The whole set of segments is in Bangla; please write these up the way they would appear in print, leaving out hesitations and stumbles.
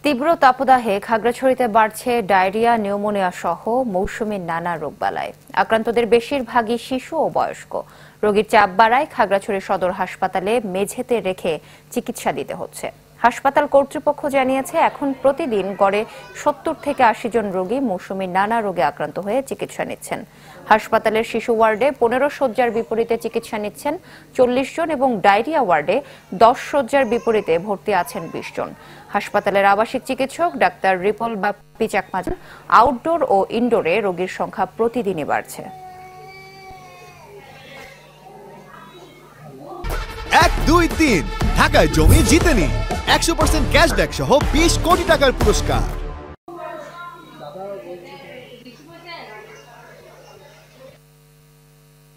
তীব্র তাপদাহে খাগড়াছড়িতে বাড়ছে ডায়রিয়া, নিউমোনিয়া সহ মৌসুমী নানা রোগবালাই। আক্রান্তদের বেশিরভাগই শিশু ও বয়স্ক। রোগীর চাপ বাড়ায় খাগড়াছড়ি সদর হাসপাতালে মেঝেতে রেখে চিকিৎসা দিতে হচ্ছে। হাসপাতাল কর্তৃপক্ষ জানিয়েছে, এখন প্রতিদিন গড়ে ৭০ থেকে ৮০ জন রোগী মৌসুমী নানা রোগে আক্রান্ত হয়ে চিকিৎসা নিচ্ছেন। হাসপাতালের শিশু ওয়ার্ডে ১৫ শয্যার বিপরীতে চিকিৎসা নিচ্ছেন ৪০ জন এবং ডায়রিয়া ওয়ার্ডে ১০ শয্যার বিপরীতে ভর্তি আছেন ২০ জন। হাসপাতালের আবাসিক চিকিৎসক ডাক্তার রিপল বাপ্পি চাকমা জানান, আউটডোর ও ইনডোরে রোগীর সংখ্যা প্রতিদিনই বাড়ছে। ১, ২, ৩ ঢাকায় জমি জিতে নিন ১০০% ক্যাশব্যাক সহ ২০ কোটি টাকার পুরস্কার।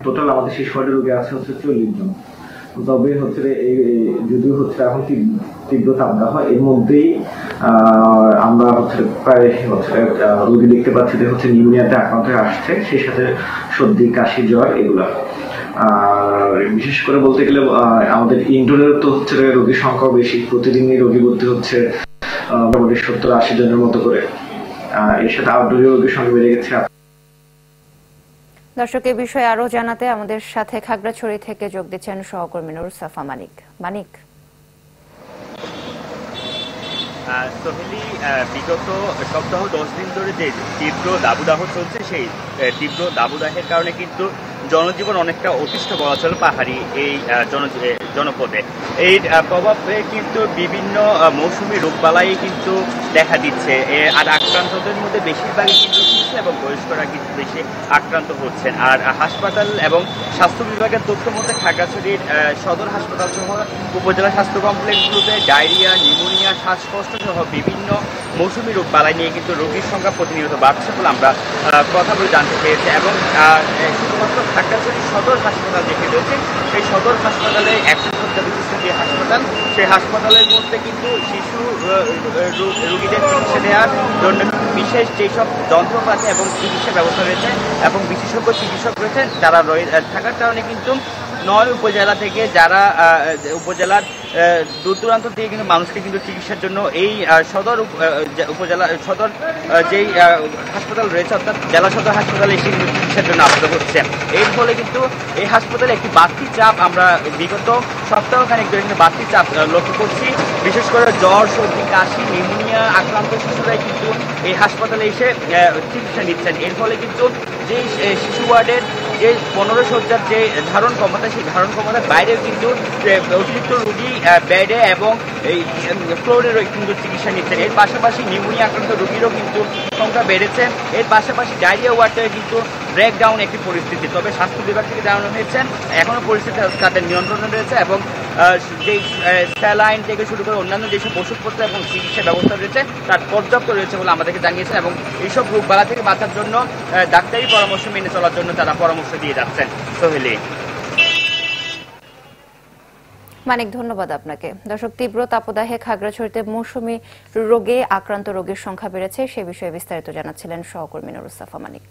টোটাল আমাদের শিশু ওয়ার্ডের রোগী আছে ৪০ জন। তবে যদিও এখন তীব্র তাপদাহ, এর মধ্যেই আমরা প্রায় রোগী দেখতে পাচ্ছি যে নিউমোনিয়াতে আক্রান্ত হয়ে আসছে, সেই সাথে সর্দি, কাশি, জ্বর এগুলা। আর বিশেষ করে বলতে গেলে আমাদের ইনডোরের তো রোগীর সংখ্যাও বেশি, প্রতিদিনই রোগী ভর্তি হচ্ছে মোটামুটি ৭০-৮০ জনের মতো করে। এর সাথে আউটডোরের রোগীর সংখ্যা বেড়ে গেছে। দর্শক, এই বিষয়ে আরো জানাতে আমাদের সাথে খাগড়াছড়ি থেকে যোগ দিচ্ছেন সহকর্মী নুর সাফা মানিক। সোহেলি, বিগত সপ্তাহ ১০ দিন ধরে যে তীব্র দাবদাহ চলছে, সেই তীব্র দাবদাহের কারণে কিন্তু জনজীবন অনেকটা অতিষ্ঠ বলা চলে পাহাড়ি এই জনপদে। এর প্রভাবে কিন্তু বিভিন্ন মৌসুমী রোগবালাই কিন্তু দেখা দিচ্ছে। আর আক্রান্তদের মধ্যে বেশিরভাগই কিন্তু শিশু এবং বয়স্করা কিন্তু বেশি আক্রান্ত হচ্ছেন। আর হাসপাতাল এবং স্বাস্থ্য বিভাগের তথ্য মতে খাগড়াছড়ির সদর হাসপাতাল সহ উপজেলা স্বাস্থ্য কমপ্লেক্সগুলোতে ডায়রিয়া, নিউমোনিয়া, শ্বাসকষ্ট সহ বিভিন্ন মৌসুমী রোগবালাই নিয়ে কিন্তু রোগীর সংখ্যা প্রতিনিয়ত বাড়ছে বলে আমরা কথা বলে জানতে পেরেছি। এবং শুধুমাত্র খাগড়াছড়ি সদর হাসপাতাল যেটি রয়েছে, সেই সদর হাসপাতালে ১০০ শয্যা বিশিষ্ট যে হাসপাতাল, সেই হাসপাতালের মধ্যে কিন্তু শিশু রোগীদের চিকিৎসা দেওয়ার জন্য বিশেষ যেসব যন্ত্রপাতি এবং চিকিৎসা ব্যবস্থা রয়েছে এবং বিশেষজ্ঞ চিকিৎসক রয়েছেন, যারা থাকার কারণে কিন্তু ৯ উপজেলা থেকে যারা উপজেলার দূর দূরান্ত থেকে কিন্তু মানুষকে কিন্তু চিকিৎসার জন্য এই সদর উপজেলা সদর যেই হাসপাতাল রয়েছে, অর্থাৎ জেলা সদর হাসপাতালে এসে কিন্তু চিকিৎসার জন্য আবেদন হচ্ছে। এর ফলে কিন্তু এই হাসপাতালে একটি বাড়তি চাপ আমরা বিগত সপ্তাহখানেক ধরে কিন্তু বাড়তি চাপ লক্ষ্য করছি। বিশেষ করে জ্বর, সর্দি, কাশি, নিউমোনিয়া আক্রান্ত শিশুরাই কিন্তু এই হাসপাতালে এসে চিকিৎসা নিচ্ছেন। এর ফলে কিন্তু যে শিশু ওয়ার্ডের যে ১৫ শয্যার যে ধারণ ক্ষমতা, সেই ধারণ ক্ষমতার বাইরেও কিন্তু অতিরিক্ত রোগী বেডে এবং এই ফ্লোরেরও কিন্তু চিকিৎসা নিচ্ছেন। এর পাশাপাশি নিউমোনিয়া আক্রান্ত রোগীরও কিন্তু সংখ্যা বেড়েছে। এর পাশাপাশি ডায়রিয়া ওয়ার্ডে কিন্তু ব্রেকডাউন একটি পরিস্থিতি। তবে স্বাস্থ্য বিভাগ থেকে জানানো হয়েছে এখনও পরিস্থিতি তাদের নিয়ন্ত্রণে রয়েছে এবং যেই স্যালাইন থেকে শুরু করে অন্যান্য যেসব ওষুধপত্র এবং চিকিৎসা ব্যবস্থা রয়েছে তার পর্যাপ্ত রয়েছে বলে আমাদেরকে জানিয়েছেন। এবং এইসব রোগবালা থেকে বাঁচার জন্য ডাক্তারি পরামর্শ মেনে চলার জন্য তারা পরামর্শ দিয়ে যাচ্ছেন। সোহেলি, ধন্যবাদ আপনাকে। দর্শক, তীব্র তাপদাহে খাগড়াছড়িতে মৌসুমী রোগে আক্রান্ত রোগীর সংখ্যা বেড়েছে, সে বিষয়ে বিস্তারিত জানাচ্ছিলেন সহকর্মী নুর সাফা মানিক।